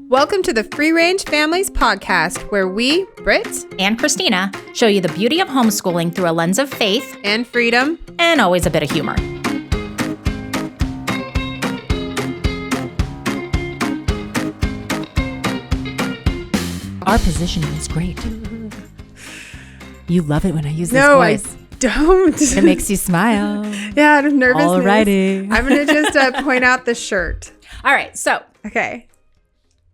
Welcome to the Free Range Families podcast, where we, Britt and Christina, show you the beauty of homeschooling through a lens of faith and freedom, and always a bit of humor. Our positioning is great. You love it when I use this voice. I don't. It makes you smile. Yeah, out of nervousness. Alrighty. I'm going to just point out the shirt. All right, so. Okay.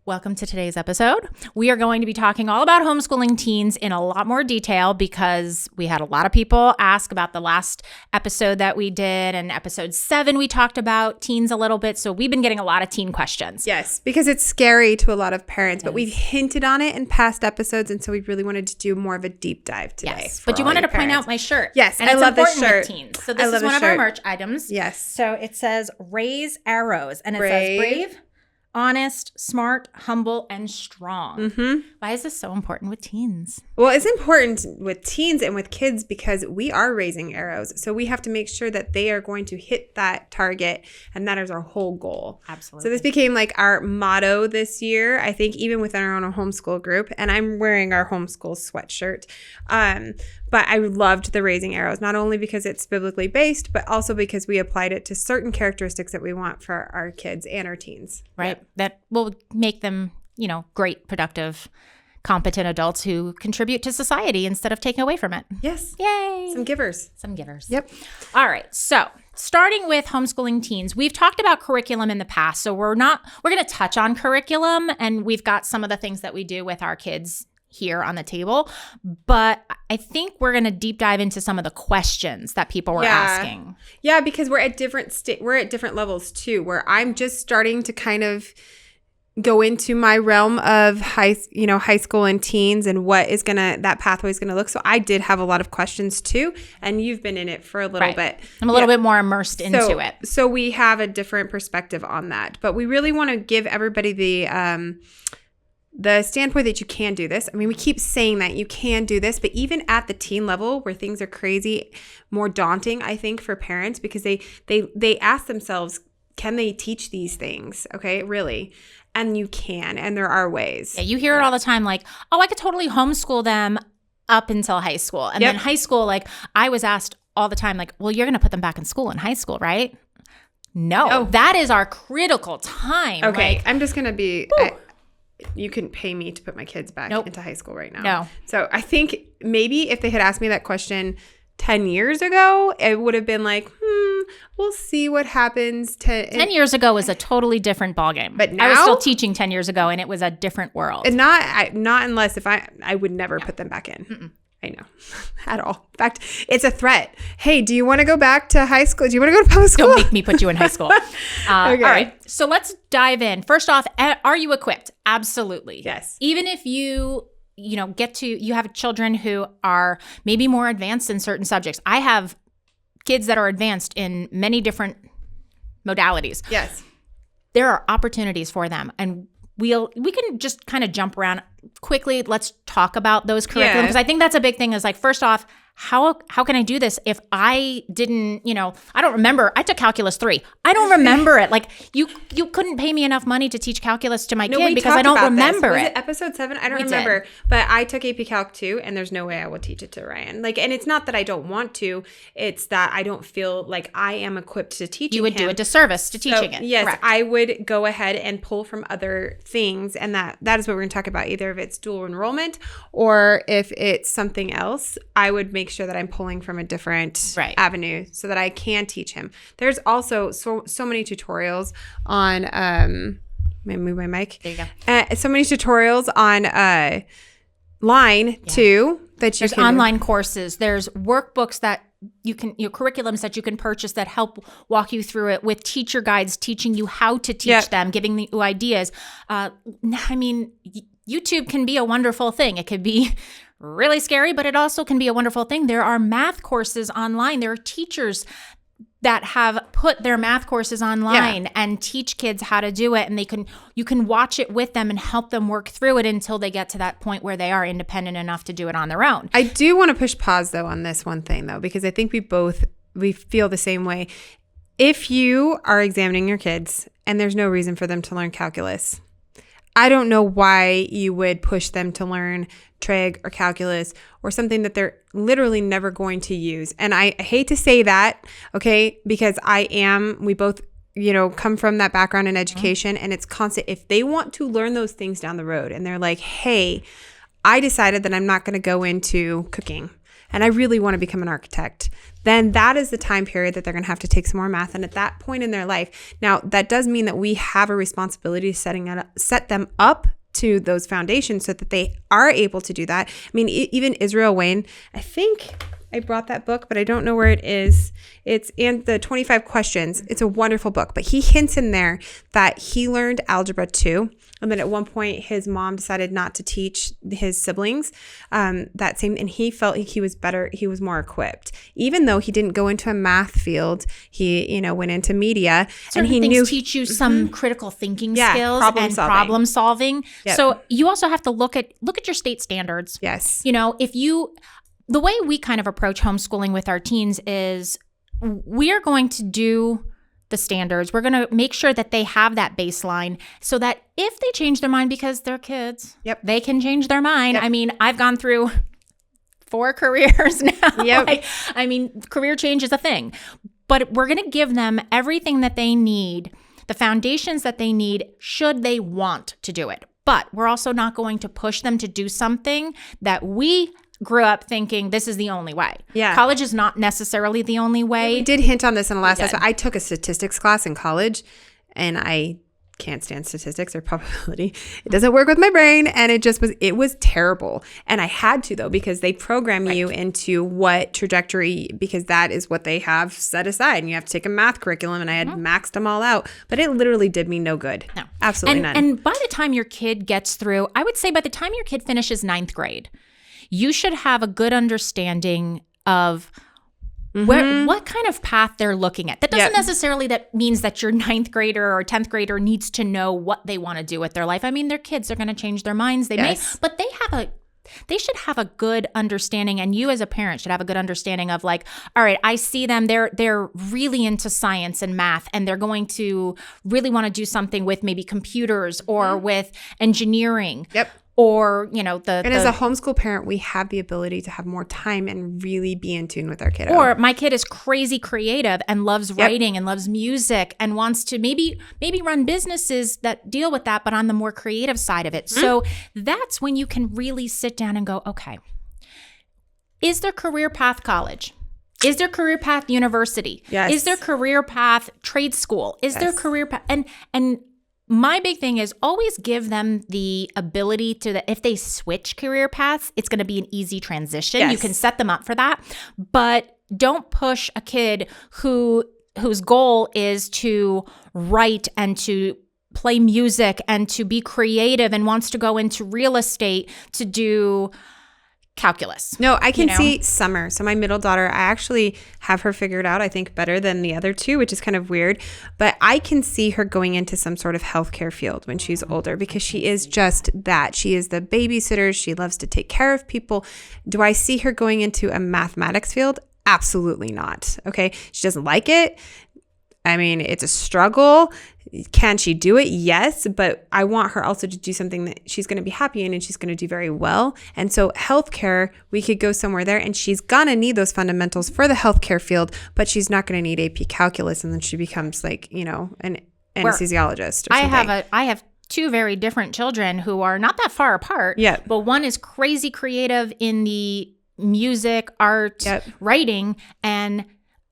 Welcome to today's episode. We are going to be talking all about homeschooling teens in a lot more detail because we had a lot of people ask about the last episode that we did, and episode 7 we talked about teens a little bit. So we've been getting a lot of teen questions. Yes, because it's scary to a lot of parents, but we've hinted on it in past episodes, and so we really wanted to do more of a deep dive today. Yes, but you wanted to point out my shirt. Yes, and I love this important shirt. With teens. So this is one of our merch items. Yes. So it says raise arrows, and it says brave, honest, smart, humble, and strong. Mm-hmm. Why is this so important with teens? Well, it's important with teens and with kids because we are raising arrows. So we have to make sure that they are going to hit that target, and that is our whole goal. Absolutely. So this became like our motto this year, I think, even within our own homeschool group. And I'm wearing our homeschool sweatshirt. But I loved the raising arrows, not only because it's biblically based, but also because we applied it to certain characteristics that we want for our kids and our teens. Right. Yep. That will make them, great, productive, competent adults who contribute to society instead of taking away from it. Yes. Yay. Some givers. Yep. All right. So starting with homeschooling teens, we've talked about curriculum in the past. So we're going to touch on curriculum, and we've got some of the things that we do with our kids here on the table, but I think we're going to deep dive into some of the questions that people were asking. Yeah, because we're at different levels too, where I'm just starting to kind of go into my realm of high school and teens and what is that pathway is gonna look. So I did have a lot of questions too, and you've been in it for a little bit. I'm a little bit more immersed into it. So we have a different perspective on that, but we really want to give everybody the standpoint that you can do this. I mean, we keep saying that you can do this, but even at the teen level where things are crazy, more daunting, I think, for parents, because they ask themselves, can they teach these things? Okay, really? And you can, and there are ways. Yeah, you hear it all the time, like, oh, I could totally homeschool them up until high school. And then high school, like, I was asked all the time, like, well, you're going to put them back in school in high school, right? No, that is our critical time. Okay, I'm just going to be... you couldn't pay me to put my kids back into high school right now. No. So I think maybe if they had asked me that question 10 years ago, it would have been like, we'll see what happens. 10 years ago was a totally different ballgame. But now? I was still teaching 10 years ago, and it was a different world. And not unless if I would never put them back in. Mm-mm. I know. At all. In fact, it's a threat. Hey, do you want to go back to high school? Do you want to go to public school? Don't make me put you in high school. Okay. All right. So let's dive in. First off, are you equipped? Absolutely. Yes. Even if you have children who are maybe more advanced in certain subjects. I have kids that are advanced in many different modalities. Yes. There are opportunities for them, and we can just kind of jump around quickly. Let's talk about those curriculum, because I think that's a big thing. Is like, first off, how can I do this if I didn't, I don't remember. I took calculus 3. I don't remember it. Like you couldn't pay me enough money to teach calculus to my kid because I don't remember it. Was it episode 7? I don't remember. But I took AP Calc 2, and there's no way I will teach it to Ryan. Like, and it's not that I don't want to. It's that I don't feel like I am equipped to teach. You would do a disservice to teaching it. Yes, correct. I would go ahead and pull from other things, and that is what we're going to talk about. Either if it's dual enrollment or if it's something else, I would make sure that I'm pulling from a different avenue so that I can teach him. There's also so many tutorials on may I move my mic? There you go. So many tutorials on line too that you There's online courses. There's workbooks that you can, curriculums that you can purchase that help walk you through it, with teacher guides teaching you how to teach them, giving you ideas. I mean, YouTube can be a wonderful thing. It could be really scary, but it also can be a wonderful thing. There are math courses online. There are teachers that have put their math courses online and teach kids how to do it, and you can watch it with them and help them work through it until they get to that point where they are independent enough to do it on their own. I do want to push pause though on this one thing though, because I think we feel the same way. If you are examining your kids and there's no reason for them to learn calculus, I don't know why you would push them to learn trig or calculus or something that they're literally never going to use. And I hate to say that, okay, because we both, come from that background in education, and it's constant. If they want to learn those things down the road and they're like, hey, I decided that I'm not going to go into cooking and I really want to become an architect, then that is the time period that they're going to have to take some more math. And at that point in their life, now that does mean that we have a responsibility to set them up to those foundations so that they are able to do that. I mean, even Israel Wayne, I think I brought that book, but I don't know where it is. It's in the 25 questions. It's a wonderful book, but he hints in there that he learned algebra too. And then at one point his mom decided not to teach his siblings and he felt like he was better. He was more equipped, even though he didn't go into a math field. He, went into media. Certain and he things teach you some critical thinking skills and problem solving. Yep. So you also have to look at your state standards. Yes. The way we kind of approach homeschooling with our teens is we are going to do the standards. We're going to make sure that they have that baseline so that if they change their mind, because they're kids, they can change their mind. Yep. I mean, I've gone through 4 careers now. Yep. Career change is a thing. But we're going to give them everything that they need, the foundations that they need, should they want to do it. But we're also not going to push them to do something that we grew up thinking this is the only way. Yeah. College is not necessarily the only way. We did hint on this in the last episode. I took a statistics class in college, and I can't stand statistics or probability. It doesn't work with my brain, and it was terrible. And I had to, though, because they program you into what trajectory, because that is what they have set aside. And you have to take a math curriculum, and I had maxed them all out. But it literally did me no good. No. Absolutely none. And by the time your kid gets through, I would say by the time your kid finishes 9th grade, you should have a good understanding of what kind of path they're looking at. That doesn't necessarily means that your 9th grader or 10th grader needs to know what they want to do with their life. I mean, they're kids. They're going to change their minds. They may, but they should have a good understanding, and you as a parent should have a good understanding of like, all right, I see them. They're really into science and math, and they're going to really want to do something with maybe computers or with engineering. Yep. Or, and as a homeschool parent, we have the ability to have more time and really be in tune with our kiddo. Or my kid is crazy creative and loves writing and loves music and wants to maybe run businesses that deal with that, but on the more creative side of it. So that's when you can really sit down and go, okay, is there career path college? Is there career path university? Yes. Is there career path trade school? Is there career path? And my big thing is always give them the ability to, if they switch career paths, it's going to be an easy transition. Yes. You can set them up for that, but don't push a kid whose goal is to write and to play music and to be creative and wants to go into real estate to do calculus. No, I can see Summer. So my middle daughter, I actually have her figured out, I think, better than the other two, which is kind of weird. But I can see her going into some sort of healthcare field when she's older, because she is just that. She is the babysitter. She loves to take care of people. Do I see her going into a mathematics field? Absolutely not. Okay. She doesn't like it. I mean, it's a struggle. Can she do it? Yes. But I want her also to do something that she's going to be happy in and she's going to do very well. And so healthcare, we could go somewhere there, and she's going to need those fundamentals for the healthcare field, but she's not going to need AP calculus. And then she becomes like, an anesthesiologist or something. I have 2 very different children who are not that far apart. Yeah. But one is crazy creative in the music, art, writing, and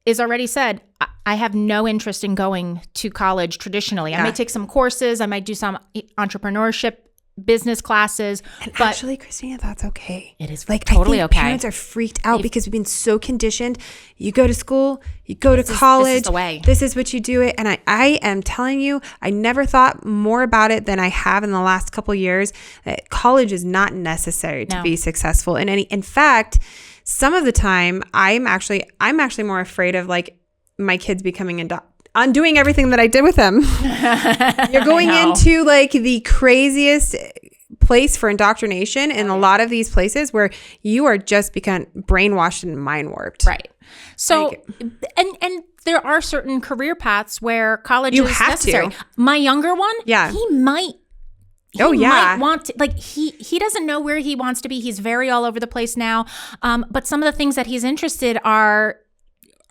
is already said, I have no interest in going to college traditionally. Yeah. I might take some courses. I might do some entrepreneurship, business classes. But actually, Christina, that's okay. It is like totally I think parents are freaked out because we've been so conditioned. You go to school, you go to college. This is the way. This is what you do it. And I am telling you, I never thought more about it than I have in the last couple of years. That college is not necessary to be successful in any. In fact, some of the time, I'm actually more afraid of like my kids becoming undoing everything that I did with them. You're going into like the craziest place for indoctrination in a lot of these places where you are just become brainwashed and mind warped. Right. So, and there are certain career paths where college is necessary. My younger one, he might might want to, like, he doesn't know where he wants to be. He's very all over the place now. But some of the things that he's interested are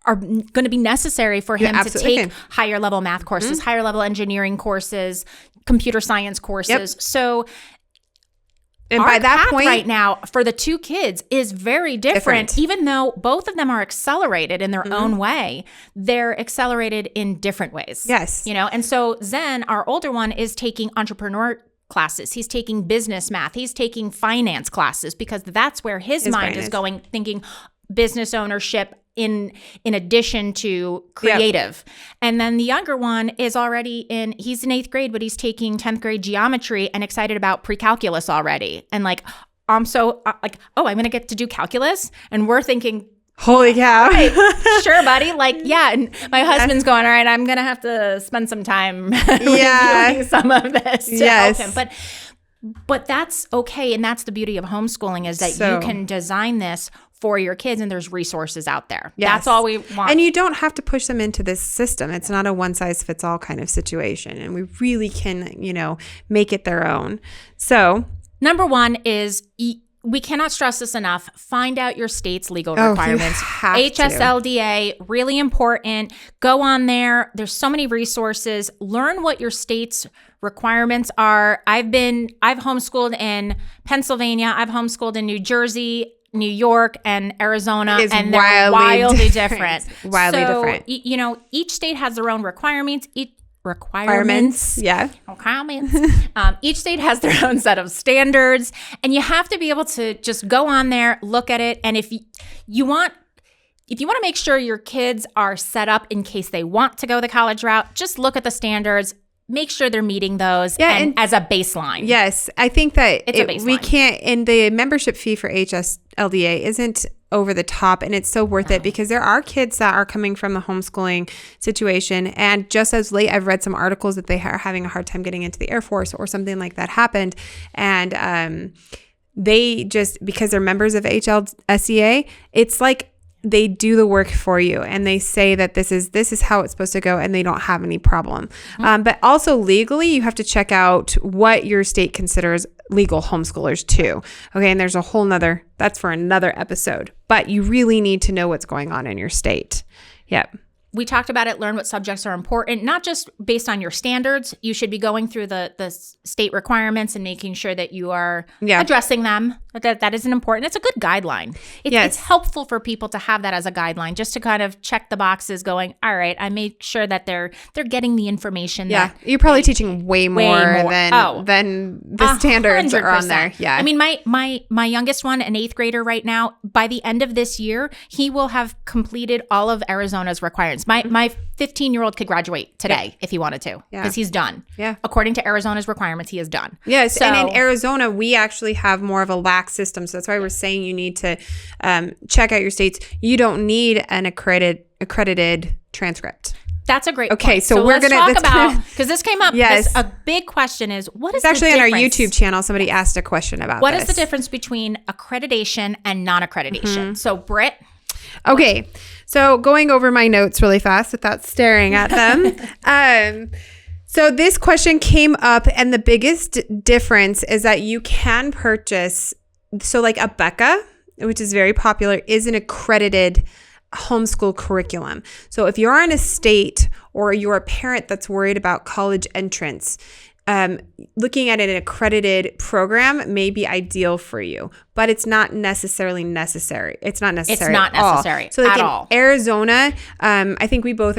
going to be necessary for him to take higher level math courses, higher level engineering courses, computer science courses. So and by that point right now for the two kids is very different. Even though both of them are accelerated in their own way, they're accelerated in different ways. Yes. You know, and so Zen, our older one, is taking entrepreneur classes. He's taking business math. He's taking finance classes because that's where his mind is going, thinking business ownership in addition to creative. And then the younger one is already he's in 8th grade, but he's taking 10th grade geometry and excited about pre-calculus already. And like, I'm so like, oh, I'm going to get to do calculus. And we're thinking, holy cow. Right, sure, buddy. Like, yeah. And my husband's going, all right, I'm going to have to spend some time reviewing some of this to help him. But that's okay. And that's the beauty of homeschooling is that you can design this for your kids and there's resources out there. Yes. That's all we want. And you don't have to push them into this system. It's not a one size fits all kind of situation. And we really can, make it their own. So number one is we cannot stress this enough. Find out your state's legal requirements. HSLDA, really important. Go on there. There's so many resources. Learn what your state's requirements are. I've homeschooled in Pennsylvania. I've homeschooled in New Jersey, New York, and Arizona, and they're wildly different. Different. Each state has their own requirements. Requirements. Yeah. Requirements. Each state has their own set of standards, and you have to be able to just go on there, look at it, and if you want to make sure your kids are set up in case they want to go the college route, just look at the standards. Make sure they're meeting those and as a baseline. Yes. I think that it's a baseline. We can't, and the membership fee for HSLDA isn't over the top, and it's so worth it because there are kids that are coming from the homeschooling situation, and just as late, I've read some articles that they are having a hard time getting into the Air Force or something like that happened, and they just, because they're members of HLSEA, it's like they do the work for you and they say that this is how it's supposed to go and they don't have any problem. But also legally, you have to check out what your state considers legal homeschoolers too. Okay. And there's a whole nother, that's for another episode, but you really need to know what's going on in your state. Yep. We talked about it, learn what subjects are important, not just based on your standards. You should be going through the state requirements and making sure that you are addressing them. That isn't important. It's a good guideline. It's helpful for people to have that as a guideline, just to kind of check the boxes going, all right, I make sure that they're getting the information. Yeah, you're probably teaching way more than the standards 100%. Are on there. Yeah. I mean, my youngest one, an 8th grader right now, by the end of this year, he will have completed all of Arizona's requirements. My 15-year-old could graduate today if he wanted to because he's done. Yeah. According to Arizona's requirements, he is done. Yes. So, and in Arizona, we actually have more of a lax system. So that's why we're saying you need to check out your states. You don't need an accredited transcript. That's a great point. Okay, so we're going to talk about, because this came up, a big question is, what is the difference? It's actually on our YouTube channel. Somebody asked a question about what is the difference between accreditation and non-accreditation? So Britt? Okay, so going over my notes really fast without staring at them. So this question came up, and the biggest difference is that you can purchase, so like a BECA, which is very popular, is an accredited homeschool curriculum. So if you're in a state or you're a parent that's worried about college entrance, looking at an accredited program may be ideal for you, but it's not necessarily necessary. It's not necessary at all. Arizona, I think we both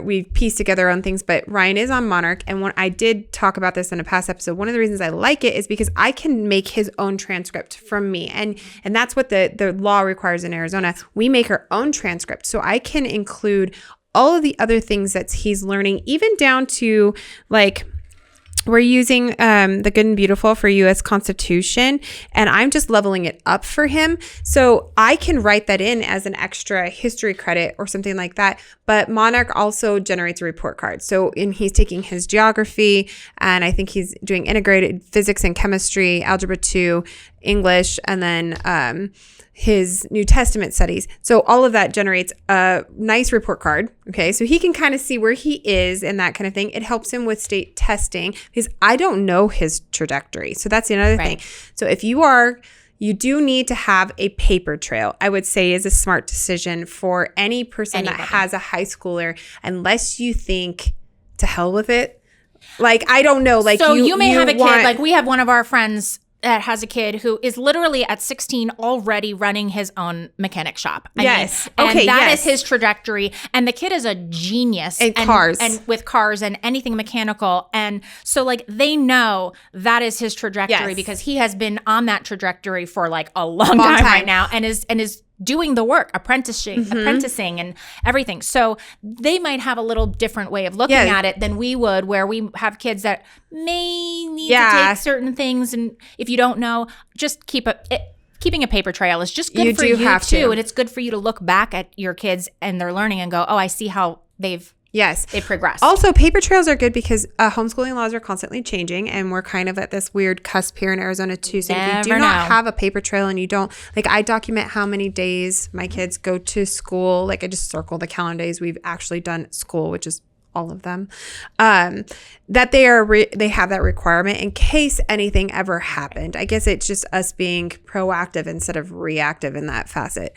we've pieced together on things, but Ryan is on Monarch. And when I did talk about this in a past episode, one of the reasons I like it is because I can make his own transcript from me. And that's what the law requires in Arizona. We make our own transcript. So I can include all of the other things that he's learning, even down to like, we're using the Good and Beautiful for U.S. Constitution, and I'm just leveling it up for him. So I can write that in as an extra history credit or something like that. But Monarch also generates a report card. So he's taking his geography, and I think he's doing integrated physics and chemistry, algebra 2, English, and then his New Testament studies. So all of that generates a nice report card. Okay. So he can kind of see where he is and that kind of thing. It helps him with state testing because I don't know his trajectory. So that's another thing. So if you do need to have a paper trail, I would say is a smart decision for any person that has a high schooler, unless you think to hell with it. Like, I don't know. Like, so you may have a kid, like we have one of our friends that has a kid who is literally at 16 already running his own mechanic shop. I mean, and that is his trajectory. And the kid is a genius. And cars. And with cars and anything mechanical. And so like they know that is his trajectory because he has been on that trajectory for like a long time right now and is doing the work, apprenticing and everything. So they might have a little different way of looking at it than we would, where we have kids that may need to take certain things. And if you don't know, just keeping a paper trail is just good for you too. And it's good for you to look back at your kids and their learning and go, oh, I see how they've progressed. Also, paper trails are good because homeschooling laws are constantly changing, and we're kind of at this weird cusp here in Arizona too. So if you do not have a paper trail and you don't, like, I document how many days my kids go to school. Like, I just circle the calendar days we've actually done school, which is all of them, that they have that requirement in case anything ever happened. I guess it's just us being proactive instead of reactive in that facet.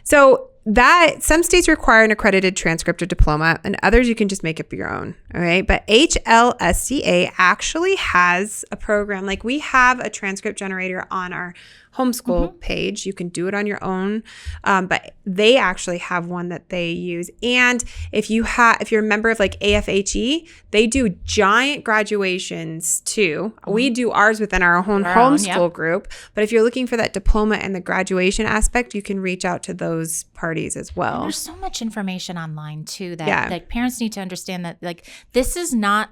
So that some states require an accredited transcript or diploma, and others you can just make up your own. All right. But HLSCA actually has a program. Like, we have a transcript generator on our homeschool page. You can do it on your own, but they actually have one that they use. And if you're a member of like AFHE, they do giant graduations too. We do ours within our own homeschool group. But if you're looking for that diploma and the graduation aspect, you can reach out to those parties as well. And there's so much information online too that like parents need to understand that like this is not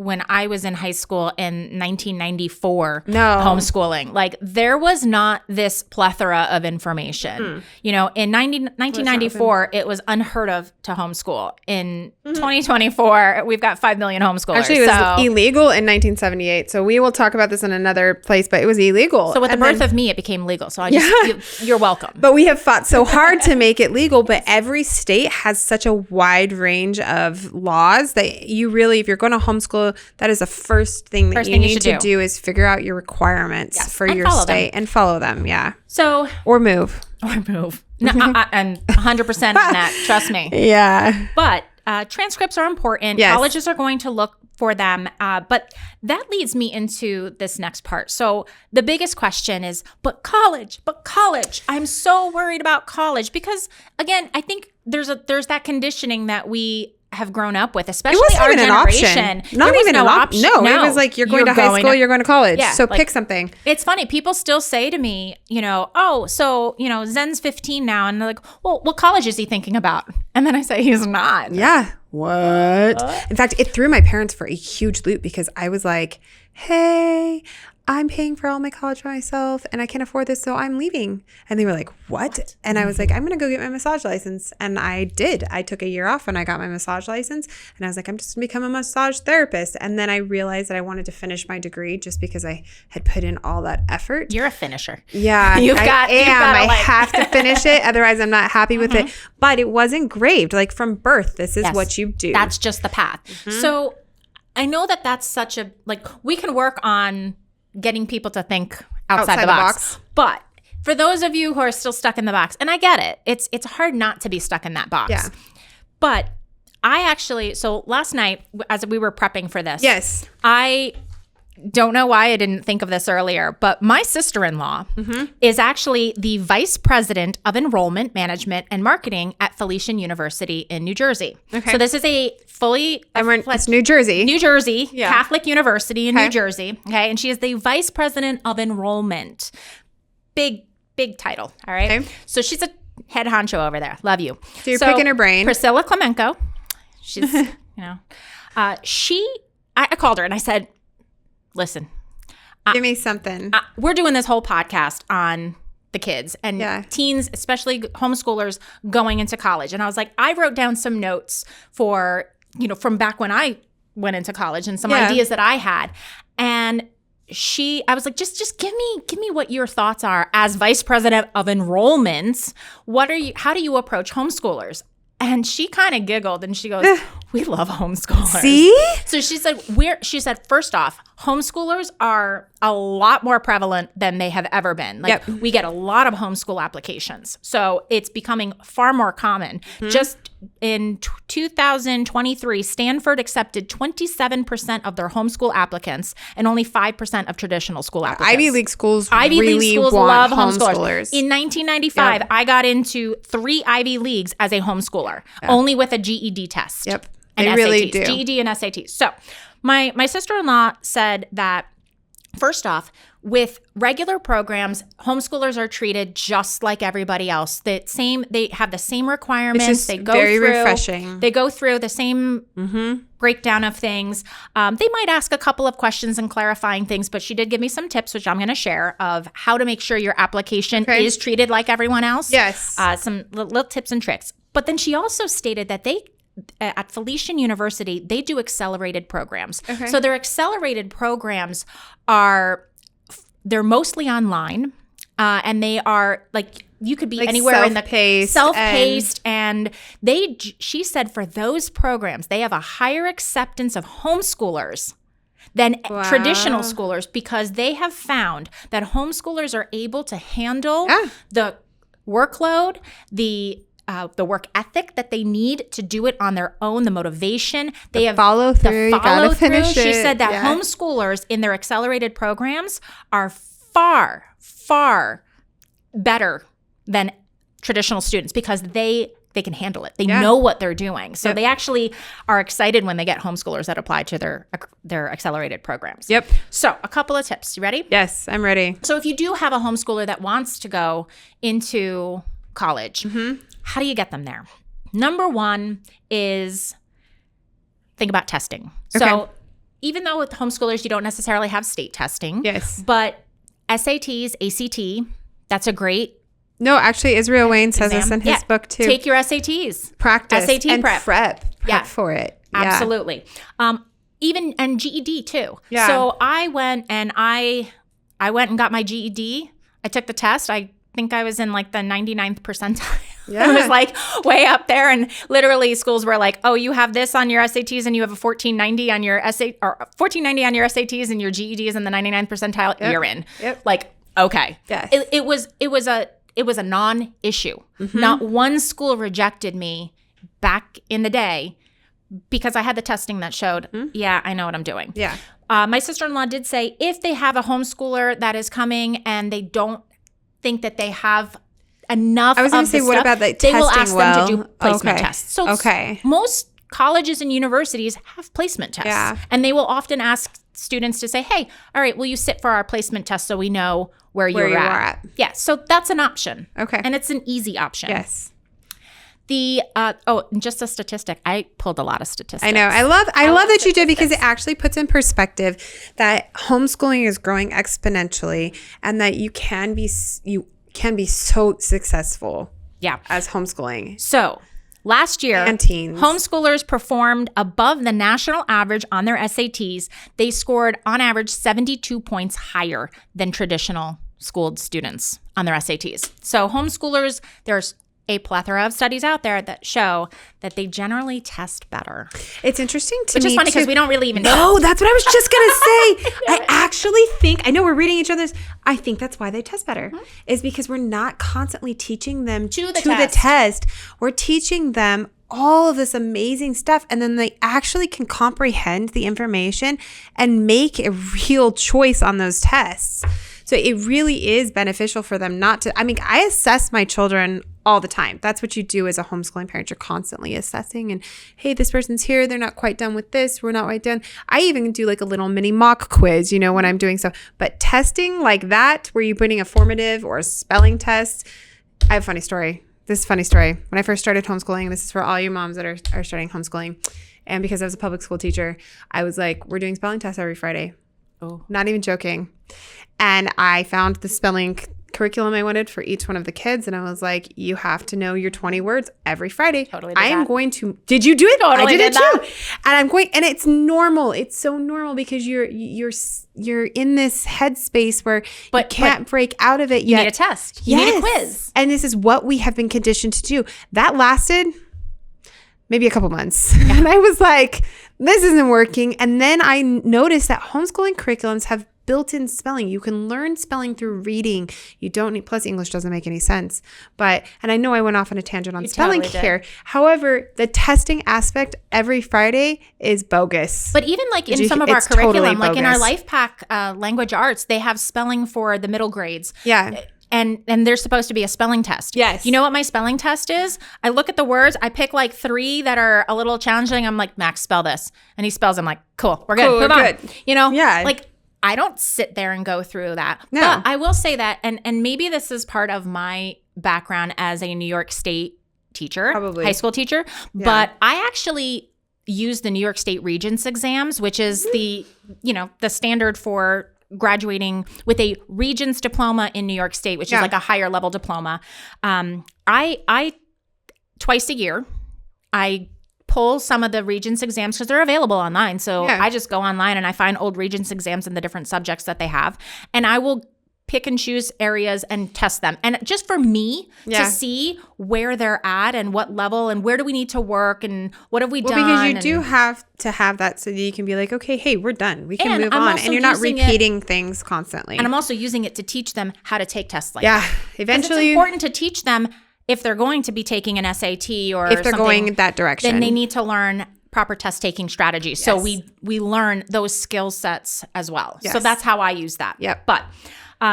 when I was in high school in 1994, homeschooling. Like, there was not this plethora of information. You know, in 1994, it was unheard of to homeschool. In 2024, we've got 5 million homeschoolers. Actually, it was illegal in 1978. So we will talk about this in another place, but it was illegal. So with the birth of me, it became legal. So I just, you're welcome. But we have fought so hard to make it legal, but every state has such a wide range of laws that you really, if you're going to homeschool, that is the first thing that you need to do is figure out your requirements for your state and follow them. Yeah. So or move. No, I'm 100% on that. Trust me. Yeah. But transcripts are important. Yes. Colleges are going to look for them. But that leads me into this next part. So the biggest question is, but college. I'm so worried about college because, again, I think there's that conditioning that we have grown up with, especially our generation. Not even an option. No, it was like you're going to high school, you're going to college. Yeah, so like, pick something. It's funny. People still say to me, you know, oh, so, you know, Zen's 15 now. And they're like, well, what college is he thinking about? And then I say, he's not. Yeah. What? In fact, it threw my parents for a huge loop because I was like, hey, I'm paying for all my college by myself and I can't afford this, so I'm leaving. And they were like, what? And I was like, I'm going to go get my massage license. And I did. I took a year off and I got my massage license. And I was like, I'm just going to become a massage therapist. And then I realized that I wanted to finish my degree just because I had put in all that effort. You're a finisher. Yeah, I have to finish it. Otherwise, I'm not happy with it. But it was engraved. Like, from birth, this is what you do. That's just the path. So I know that that's such a, like, we can work on getting people to think outside the box. But for those of you who are still stuck in the box, and I get it, it's hard not to be stuck in that box. Yeah. But I actually, so last night as we were prepping for this, I don't know why I didn't think of this earlier, but my sister-in-law is actually the vice president of enrollment management and marketing at Felician University in New Jersey. Okay. So this is a it's New Jersey. Catholic University in New Jersey. Okay. And she is the vice president of enrollment. Big title. All right. Okay. So she's a head honcho over there. Love you. So you're picking her brain. Priscilla Clemenco. She's, you know, I called her and I said, listen, give me something. We're doing this whole podcast on the kids and teens, especially homeschoolers going into college. And I was like, I wrote down some notes for, you know, from back when I went into college and some ideas that I had. And I was like, just give me what your thoughts are as vice president of enrollments. How do you approach homeschoolers? And she kind of giggled and she goes, we love homeschoolers. See? So she said, first off, homeschoolers are a lot more prevalent than they have ever been. Like we get a lot of homeschool applications. So it's becoming far more common. Just in 2023, Stanford accepted 27% of their homeschool applicants and only 5% of traditional school applicants. Ivy League schools really love homeschoolers. In 1995, I got into 3 Ivy Leagues as a homeschooler, only with a GED test. Yep. And they SATs, really do. GED and SATs. So my sister-in-law said that, first off, with regular programs, homeschoolers are treated just like everybody else. They have the same requirements. Which is refreshing. They go through the same breakdown of things. They might ask a couple of questions and clarifying things, but she did give me some tips, which I'm going to share, of how to make sure your application is treated like everyone else. Yes. Some little tips and tricks. But then she also stated that at Felician University, they do accelerated programs. Okay. So their accelerated programs they're mostly online, and they are like, you could be anywhere in the self-paced, and she said for those programs, they have a higher acceptance of homeschoolers than traditional schoolers, because they have found that homeschoolers are able to handle the workload, the work ethic that they need to do it on their own, the motivation. They have follow through. You gotta finish it. She said that homeschoolers in their accelerated programs are far, far better than traditional students, because they can handle it. They know what they're doing. So they actually are excited when they get homeschoolers that apply to their accelerated programs. Yep. So a couple of tips. You ready? Yes, I'm ready. So if you do have a homeschooler that wants to go into college, how do you get them there? Number one is think about testing. Okay. So even though with homeschoolers, you don't necessarily have state testing. Yes. But SATs, ACT, that's a great No, actually, Israel Wayne says this in his book too. Take your SATs. Practice. SAT and prep. Prep for it. Absolutely. And GED too. Yeah. So I went and got my GED. I took the test. I think I was in like the 99th percentile. Yeah. It was like way up there, and literally schools were like, "Oh, you have this on your SATs, and you have a 1490 on your or 1490 on your SATs, and your GED is in the 99th percentile. Yep. You're in." Yep. Like, okay. Yes. It was a non-issue. Not one school rejected me back in the day because I had the testing that showed, I know what I'm doing. Yeah. My sister-in-law did say if they have a homeschooler that is coming and they don't think that they have enough I was going to say, what about the testing? They will ask them to do placement tests. So okay. Most colleges and universities have placement tests. Yeah. And they will often ask students to say, hey, all right, will you sit for our placement test so we know where you're at? Yeah, so that's an option. Okay. And it's an easy option. Yes. Just a statistic. I pulled a lot of statistics. I know. I love that you did, because it actually puts in perspective that homeschooling is growing exponentially, and that you can be so successful. Yeah. As homeschooling. So last year, and teens. Homeschoolers performed above the national average on their SATs. They scored on average 72 points higher than traditional schooled students on their SATs. So homeschoolers, there's a plethora of studies out there that show that they generally test better. It's interesting to me, which is funny because we don't really even know. No, that's what I was just going to say. I actually think, I know we're reading each other's, I think that's why they test better, is because we're not constantly teaching them to the test. We're teaching them all of this amazing stuff, and then they actually can comprehend the information and make a real choice on those tests. So it really is beneficial for them not to, I assess my children all the time. That's what you do as a homeschooling parent. You're constantly assessing, and hey, this person's here. They're not quite done with this. We're not quite done. I even do like a little mini mock quiz, when I'm doing stuff. But testing like that, where you're putting a formative or a spelling test. I have a funny story. This is a funny story. When I first started homeschooling, and this is for all you moms that are starting homeschooling, and because I was a public school teacher, I was like, we're doing spelling tests every Friday. Oh, not even joking. And I found the spelling curriculum I wanted for each one of the kids. And I was like, you have to know your 20 words every Friday. Totally I am going to, did you do it? Totally I did it that. too. And I'm going, and it's normal. It's so normal because you're in this headspace where you can't break out of it yet. You need a test. You need a quiz. And this is what we have been conditioned to do. That lasted maybe a couple months. Yeah. And I was like, this isn't working. And then I noticed that homeschooling curriculums have built-in spelling. You can learn spelling through reading. You don't need, plus English doesn't make any sense. And I know I went off on a tangent on spelling here. However, the testing aspect every Friday is bogus. But even like in some of our curriculum, like in our Life Pack language arts, they have spelling for the middle grades. Yeah. And there's supposed to be a spelling test. Yes. You know what my spelling test is? I look at the words. I pick like 3 that are a little challenging. I'm like, Max, spell this. And he spells. I'm like, cool. We're good. Move on. You know? Yeah. Like, I don't sit there and go through that. No. But I will say that, and maybe this is part of my background as a New York State teacher, probably high school teacher. Yeah. But I actually use the New York State Regents exams, which is the standard for graduating with a Regents diploma in New York State, which is like a higher level diploma. I twice a year, I pull some of the Regents exams because they're available online. So I just go online and I find old Regents exams in the different subjects that they have. And I will pick and choose areas and test them. And just for me to see where they're at and what level and where do we need to work and what have we done. Because you do have to have that so that you can be like, okay, hey, we're done. We can move on. And you're not repeating things constantly. And I'm also using it to teach them how to take tests like that. Eventually. It's important to teach them if they're going to be taking an SAT or if they're going in that direction. Then they need to learn proper test taking strategies. Yes. So we learn those skill sets as well. Yes. So that's how I use that. Yep. But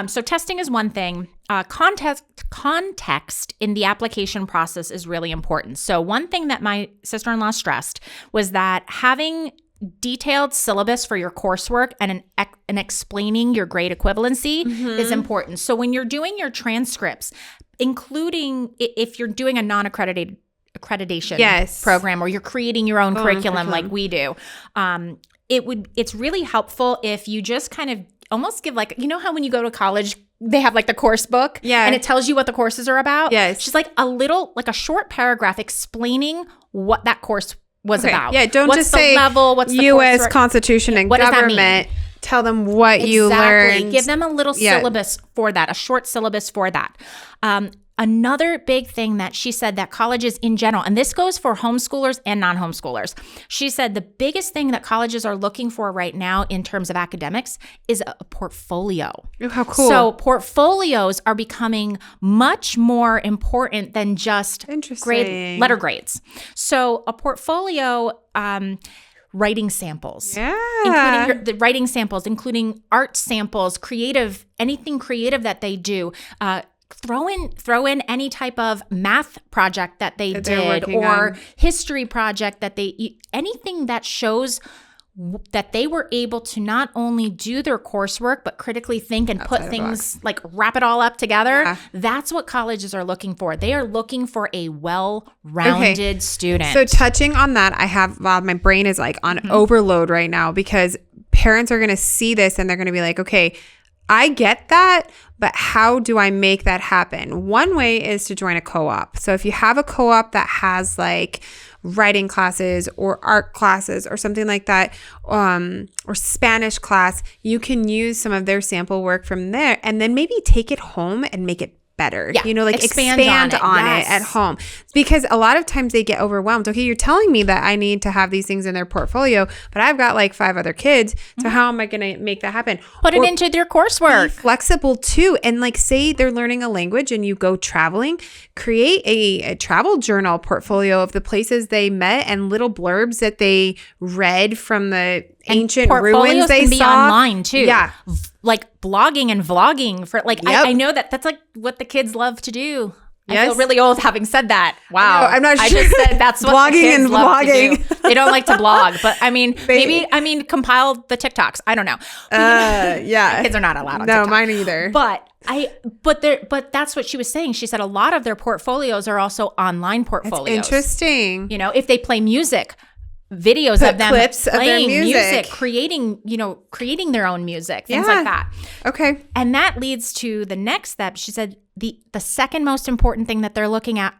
so testing is one thing. Context in the application process is really important. So one thing that my sister-in-law stressed was that having detailed syllabus for your coursework and an explaining your grade equivalency is important. So when you're doing your transcripts, including if you're doing a non-accreditation program or you're creating your own curriculum like we do, it's really helpful if you just kind of almost give like, you know how when you go to college, they have like the course book and it tells you what the courses are about? Yes. Just like a short paragraph explaining what that course was about. Yeah, don't what's just the say level, what's the U.S. course Constitution and what government. Tell them what you learned. Give them a little syllabus for that, a short syllabus for that. Another big thing that she said that colleges in general, and this goes for homeschoolers and non-homeschoolers, she said the biggest thing that colleges are looking for right now in terms of academics is a portfolio. Oh, how cool. So portfolios are becoming much more important than just letter grades. So a portfolio, writing samples, including the writing samples, including art samples, anything creative that they do. Throw in any type of math project that they did or history project that anything that shows that they were able to not only do their coursework, but critically think and put things like wrap it all up together. Yeah. That's what colleges are looking for. They are looking for a well-rounded student. So touching on that, my brain is like on overload right now because parents are going to see this and they're going to be like, okay, I get that, but how do I make that happen? One way is to join a co-op. So if you have a co-op that has like writing classes or art classes or something like that, or Spanish class, you can use some of their sample work from there and then maybe take it home and make it better. Yeah. Expand on it at home. Because a lot of times they get overwhelmed. Okay, you're telling me that I need to have these things in their portfolio, but I've got like 5 other kids. So how am I going to make that happen? Put it into their coursework. Be flexible too. And like say they're learning a language and you go traveling, create a travel journal portfolio of the places they met and little blurbs that they read from the ancient ruins they can be saw online too. Yeah. Like blogging and vlogging for like, I know that's like what the kids love to do. Yes. I feel really old having said that. Wow. I'm not sure. I just said that's what blogging the kids and love vlogging. to do. They don't like to blog, but I mean, compile the TikToks. I don't know. But, kids are not allowed on TikTok. No, mine either. But that's what she was saying. She said a lot of their portfolios are also online portfolios. That's interesting. If they play music, videos of them clips playing of their music, creating their own music, things like that. Okay. And that leads to the next step. She said the second most important thing that they're looking at,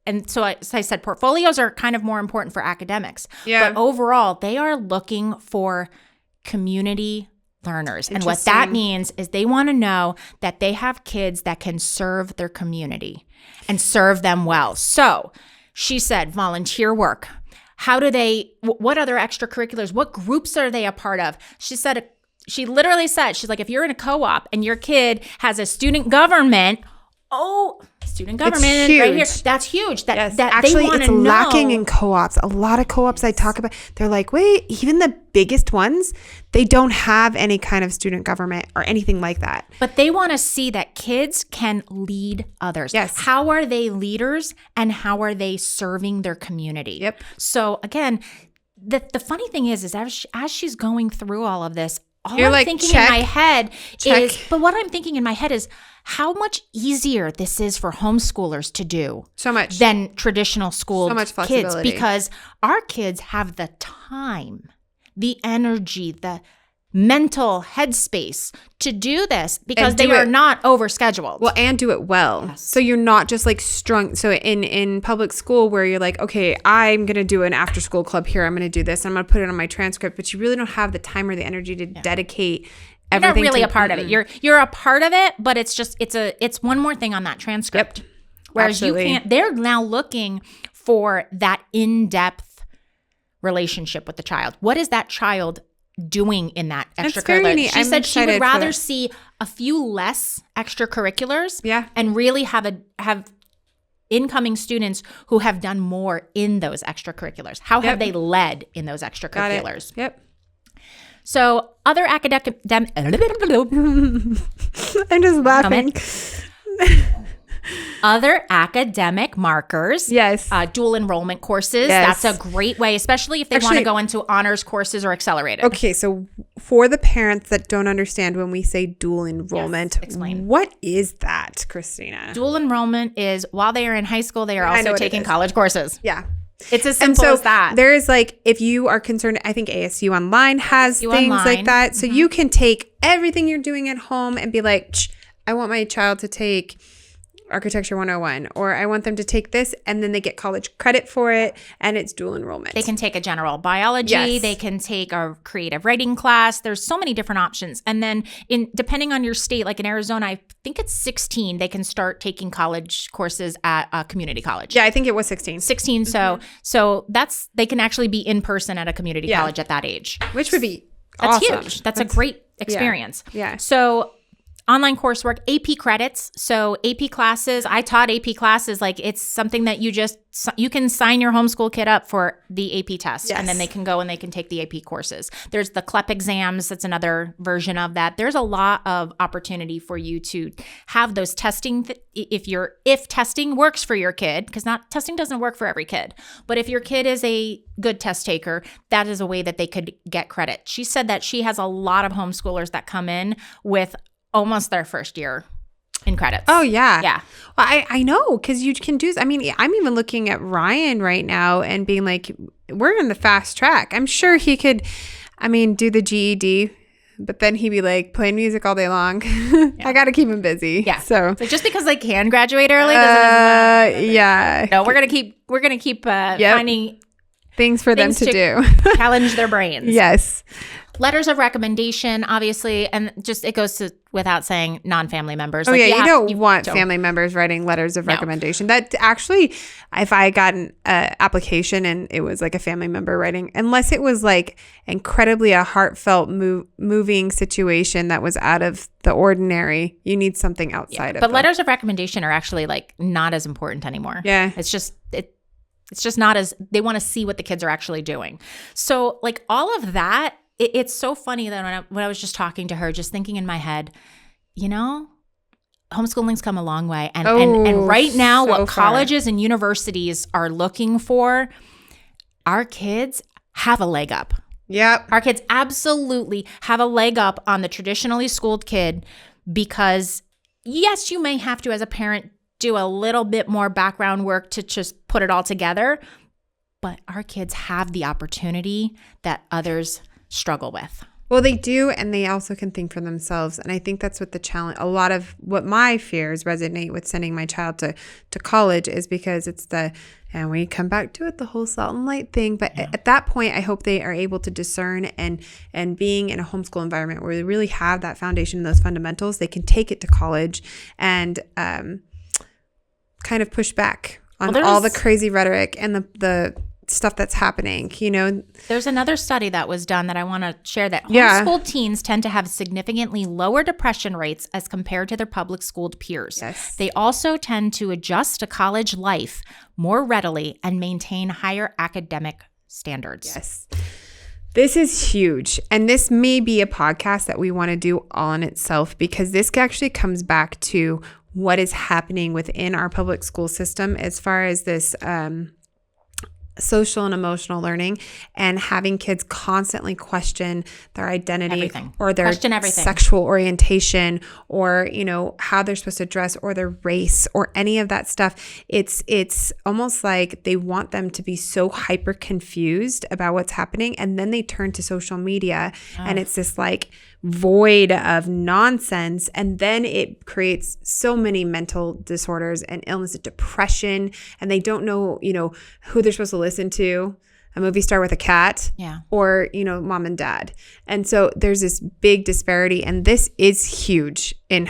and so I said portfolios are kind of more important for academics. Yeah. But overall, they are looking for community learners. And what that means is they want to know that they have kids that can serve their community and serve them well. So she said volunteer work. What other extracurriculars, what groups are they a part of? She literally said, she's like, if you're in a co-op and your kid has a student government, student government right here. That's huge. That actually, they it's lacking in co-ops. A lot of co-ops I talk about, they're like, wait, even the biggest ones, they don't have any kind of student government or anything like that. But they want to see that kids can lead others. Yes. How are they leaders and how are they serving their community? Yep. So again, the funny thing is as she's going through all of this, what I'm thinking in my head is how much easier this is for homeschoolers to do than traditional school kids, because our kids have the time, the energy, the mental headspace to do this because they are not overscheduled. Well, and do it well. Yes. So you're not just like strung. So in public school where you're like, okay, I'm going to do an after school club here. I'm going to do this. I'm going to put it on my transcript, but you really don't have the time or the energy to dedicate everything. You're not really a part of it. You're a part of it, but it's just, it's one more thing on that transcript. Yep. Whereas they're now looking for that in-depth relationship with the child. What is that child doing in that extracurricular? She said she would rather see a few less extracurriculars and really have incoming students who have done more in those extracurriculars. How have they led in those extracurriculars? Yep. So other academic I'm just laughing. Other academic markers. Yes. Dual enrollment courses. Yes. That's a great way, especially if they want to go into honors courses or accelerated. Okay, so for the parents that don't understand when we say dual enrollment, explain. What is that, Christina? Dual enrollment is while they are in high school, they are also taking college courses. Yeah. It's as simple as that. There is if you are concerned, I think ASU Online has things like that. So you can take everything you're doing at home and be like, I want my child to take Architecture 101, or I want them to take this, and then they get college credit for it, and it's dual enrollment. They can take a general biology. Yes. They can take a creative writing class. There's so many different options. And then depending on your state, like in Arizona, I think it's 16, they can start taking college courses at a community college. Yeah, I think it was 16. 16. Mm-hmm. So they can actually be in person at a community college at that age. Which would be That's awesome. huge. That's a great experience. Yeah. So online coursework, AP credits. So AP classes, I taught AP classes. It's something that you can sign your homeschool kid up for the AP test. Yes. And then they can go and they can take the AP courses. There's the CLEP exams. That's another version of that. There's a lot of opportunity for you to have those testing. If testing works for your kid, because testing doesn't work for every kid, but if your kid is a good test taker, that is a way that they could get credit. She said that she has a lot of homeschoolers that come in with almost their first year in credits. Oh, yeah. Yeah. Well, I know, because you can do, I'm even looking at Ryan right now and being like, we're in the fast track. I'm sure he could, do the GED, but then he'd be like playing music all day long. Yeah. I got to keep him busy. Yeah. So just because they can graduate early doesn't mean yeah. No, we're going to keep finding things for them to do. Challenge their brains. Yes. Letters of recommendation, obviously, and just it goes without saying non-family members. Oh, you don't want family members writing letters of recommendation. That actually, if I got an application and it was like a family member writing, unless it was incredibly a heartfelt, moving situation that was out of the ordinary, you need something outside of it. But letters of recommendation are actually not as important anymore. Yeah. It's just not as, they want to see what the kids are actually doing. So all of that, it's so funny that when I was just talking to her, just thinking in my head, homeschooling's come a long way. And right now, what colleges and universities are looking for, our kids have a leg up. Yep. Our kids absolutely have a leg up on the traditionally schooled kid because, yes, you may have to, as a parent, do a little bit more background work to just put it all together. but our kids have the opportunity that others struggle with. Well, they do, and they also can think for themselves. And I think that's what the challenge, a lot of what my fears resonate with sending my child to college is because it's and we come back to it, the whole salt and light thing. But at that point, I hope they are able to discern and being in a homeschool environment where they really have that foundation, those fundamentals, they can take it to college and kind of push back on all the crazy rhetoric and the stuff that's happening, There's another study that was done that I want to share that homeschooled teens tend to have significantly lower depression rates as compared to their public schooled peers. Yes. They also tend to adjust to college life more readily and maintain higher academic standards. Yes. This is huge. And this may be a podcast that we want to do all in itself, because this actually comes back to what is happening within our public school system as far as this social and emotional learning, and having kids constantly question their identity or their sexual orientation, or how they're supposed to dress, or their race, or any of that stuff. It's almost like they want them to be so hyper confused about what's happening, and then they turn to social media and it's this like void of nonsense, and then it creates so many mental disorders and illness, depression, and they don't know who they're supposed to listen to, a movie star with a cat, or mom and dad. And so there's this big disparity, and this is huge in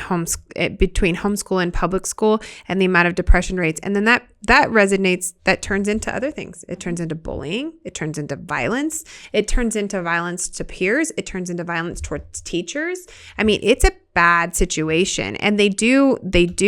between homeschool and public school, and the amount of depression rates. And then that resonates, that turns into other things. It turns into bullying, it turns into violence, it turns into violence to peers, it turns into violence towards teachers. I mean, it's a bad situation, and they do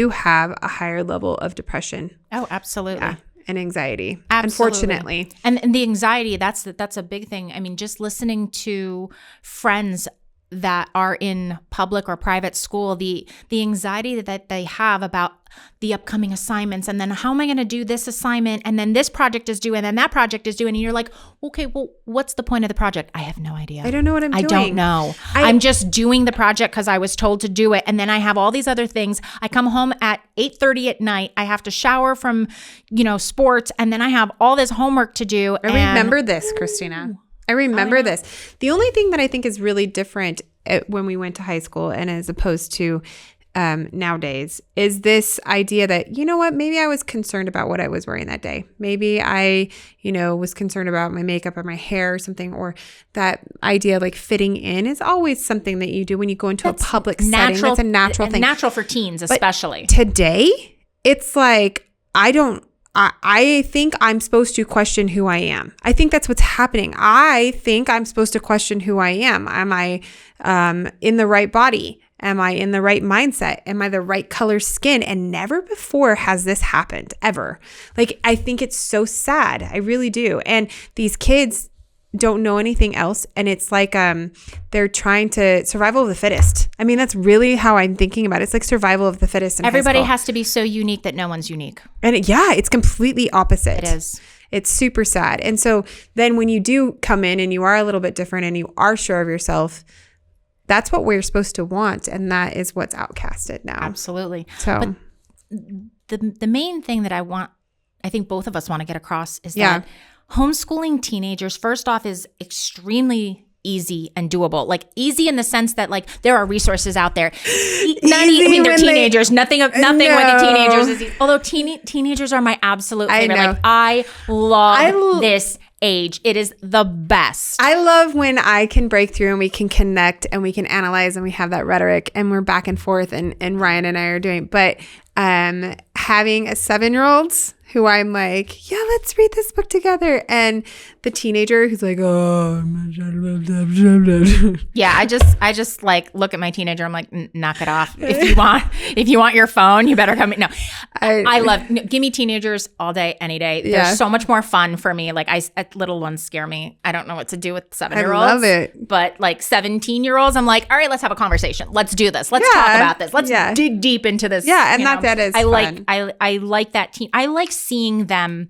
have a higher level of depression. Oh, absolutely. Yeah. And anxiety, absolutely. Unfortunately. And the anxiety, that's a big thing. I mean, just listening to friends that are in public or private school, the anxiety that they have about the upcoming assignments, and then how am I going to do this assignment, and then this project is due, and then that project is due, and you're like, okay, well, what's the point of the project? I have no idea. I don't know what I'm doing. I don't know. I'm just doing the project because I was told to do it, and then I have all these other things. I come home at 8:30 at night. I have to shower from, sports, and then I have all this homework to do. I remember this, Christina. I remember this. The only thing that I think is really different when we went to high school and as opposed to nowadays is this idea that, maybe I was concerned about what I was wearing that day. Maybe I, was concerned about my makeup or my hair or something, or that idea of like fitting in is always something that you do when you go into a public setting. That's a natural thing. Natural for teens, especially. But today, it's like, I think I'm supposed to question who I am. I think that's what's happening. I think I'm supposed to question who I am. Am I in the right body? Am I in the right mindset? Am I the right color skin? And never before has this happened, ever. Like, I think it's so sad. I really do. And these kids don't know anything else. And it's like they're trying to survival of the fittest. I mean, that's really how I'm thinking about it. It's like survival of the fittest in Everybody high school. has to be so unique that no one's unique. And it's completely opposite. It is. It's super sad. And so then when you do come in and you are a little bit different and you are sure of yourself, that's what we're supposed to want. And that is what's outcasted now. Absolutely. So the main thing that I think both of us want to get across is that homeschooling teenagers, first off, is extremely easy and doable. Like, easy in the sense that like there are resources out there. They're teenagers. Nothing with the teenagers is easy. Although teenagers are my absolute favorite. Like, I love this age. It is the best. I love when I can break through and we can connect and we can analyze and we have that rhetoric and we're back and forth and Ryan and I are doing. But having a 7-year-old who I'm like, yeah, let's read this book together. And the teenager who's like, oh, yeah, I just like look at my teenager. I'm like, knock it off. If you want your phone, you better come. No, give me teenagers all day, any day. They're so much more fun for me. Like little ones scare me. I don't know what to do with 7-year-olds. I love it. But like 17-year-olds, I'm like, all right, let's have a conversation. Let's do this. Let's talk about this. Let's dig deep into this. Yeah, and that is fun. I like that teen. I like seeing them.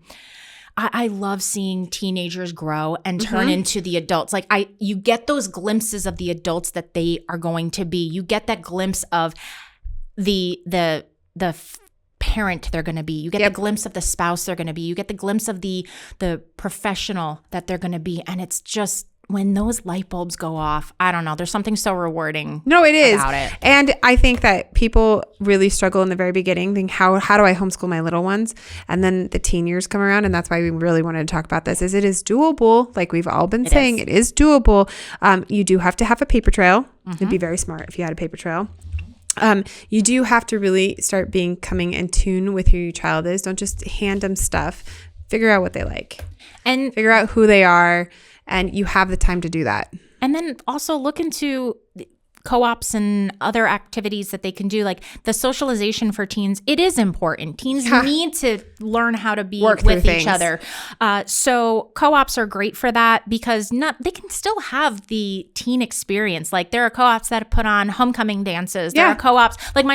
I love seeing teenagers grow and turn into the adults. Like you get those glimpses of the adults that they are going to be. You get that glimpse of the parent they're going to be. You get the glimpse of the spouse they're going to be. You get the glimpse of the professional that they're going to be. And it's just, when those light bulbs go off, I don't know, there's something so rewarding about it. And I think that people really struggle in the very beginning, think, how do I homeschool my little ones? And then the teen years come around, and that's why we really wanted to talk about this, is it is doable. Like we've all been saying, it is doable. You do have to have a paper trail. It'd be very smart if you had a paper trail. You do have to really start coming in tune with who your child is. Don't just hand them stuff. Figure out what they like. And figure out who they are. And you have the time to do that. And then also look into co-ops and other activities that they can do. Like the socialization for teens, it is important. Teens need to learn how to be with each other. So co-ops are great for that, because they can still have the teen experience. Like there are co-ops that put on homecoming dances. There are co-ops. Like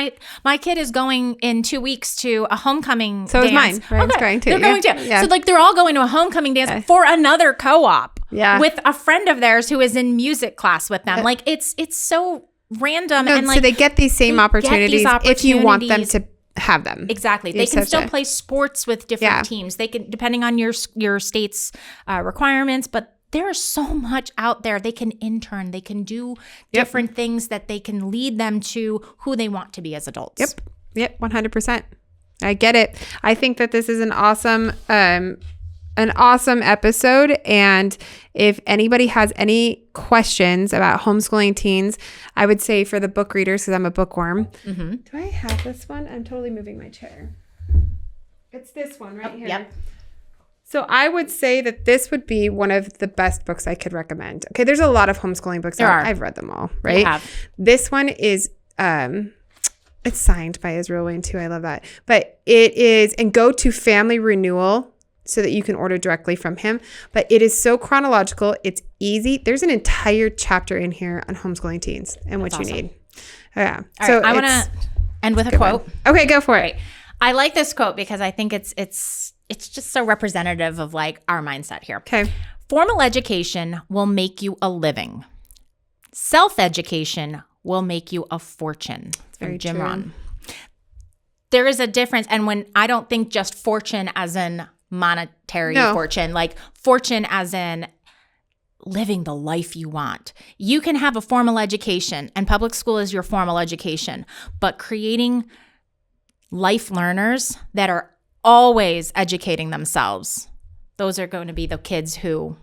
my kid is going in 2 weeks to a homecoming dance. So is mine. Ryan's going too. They're going too. Yeah. So like they're all going to a homecoming dance for another co-op. With a friend of theirs who is in music class with them. Like it's so random. And like, so they get these same opportunities if you want them to have them. Exactly. They can still play sports with different teams. They can, depending on your state's requirements, but there is so much out there. They can intern. They can do different things that they can lead them to who they want to be as adults. Yep. 100%. I get it. I think that this is an awesome episode. And if anybody has any questions about homeschooling teens, I would say for the book readers, because I'm a bookworm. Do I have this one? I'm totally moving my chair. It's this one right here. Yep. So I would say that this would be one of the best books I could recommend. Okay, there's a lot of homeschooling books. I've read them all, right? You have. This one is it's signed by Israel Wayne too. I love that. But it is, and go to Family Renewal so that you can order directly from him. But it is so chronological. It's easy. There's an entire chapter in here on homeschooling teens and what you need. Yeah. All so right, I want to end with a quote. Okay, go for it. I like this quote because I think it's just so representative of like our mindset here. Okay. Formal education will make you a living. Self-education will make you a fortune. That's very Jim Rohn. There is a difference. And when I don't think just fortune as in monetary fortune, like fortune as in living the life you want. You can have a formal education, and public school is your formal education, but creating life learners that are always educating themselves, those are going to be the kids who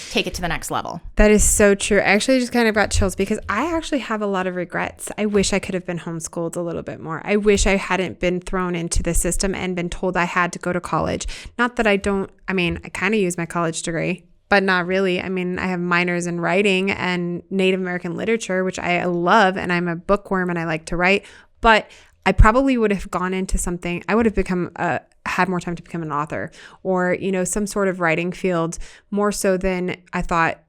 take it to the next level. That is so true. I actually just kind of got chills because I actually have a lot of regrets. I wish I could have been homeschooled a little bit more. I wish I hadn't been thrown into the system and been told I had to go to college. Not that I kind of use my college degree, but not really. I mean, I have minors in writing and Native American literature, which I love, and I'm a bookworm and I like to write, but I probably would have gone into something. I would have had more time to become an author or, some sort of writing field, more so than I thought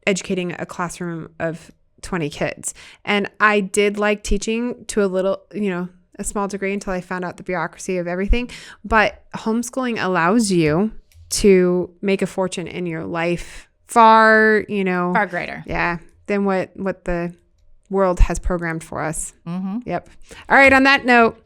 educating a classroom of 20 kids. And I did like teaching to a small degree until I found out the bureaucracy of everything. But homeschooling allows you to make a fortune in your life far greater. Yeah. Than what the world has programmed for us. Mm-hmm. Yep. All right. On that note,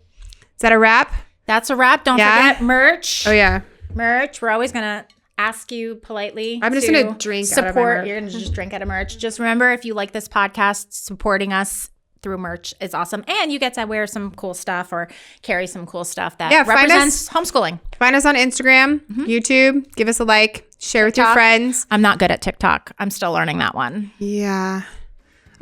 is that a wrap? That's a wrap. Don't forget merch. Oh yeah. Merch. We're always going to ask you politely. I'm just going to drink support. Out of my merch. You're going to just drink out of merch. Just remember, if you like this podcast, supporting us through merch is awesome. And you get to wear some cool stuff or carry some cool stuff that represents homeschooling. Find us on Instagram, YouTube. Give us a like. Share with your friends. I'm not good at TikTok. I'm still learning that one. Yeah.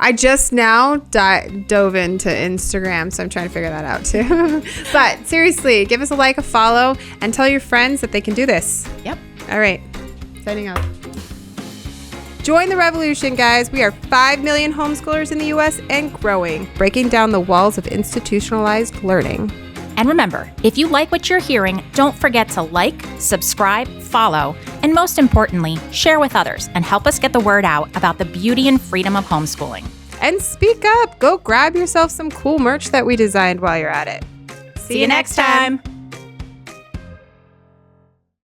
I just now dove into Instagram, so I'm trying to figure that out too. But seriously, give us a like, a follow, and tell your friends that they can do this. Yep. All right. Signing out. Join the revolution, guys. We are 5 million homeschoolers in the U.S. and growing, breaking down the walls of institutionalized learning. And remember, if you like what you're hearing, don't forget to like, subscribe, follow, and most importantly, share with others and help us get the word out about the beauty and freedom of homeschooling. And speak up. Go grab yourself some cool merch that we designed while you're at it. See you next time.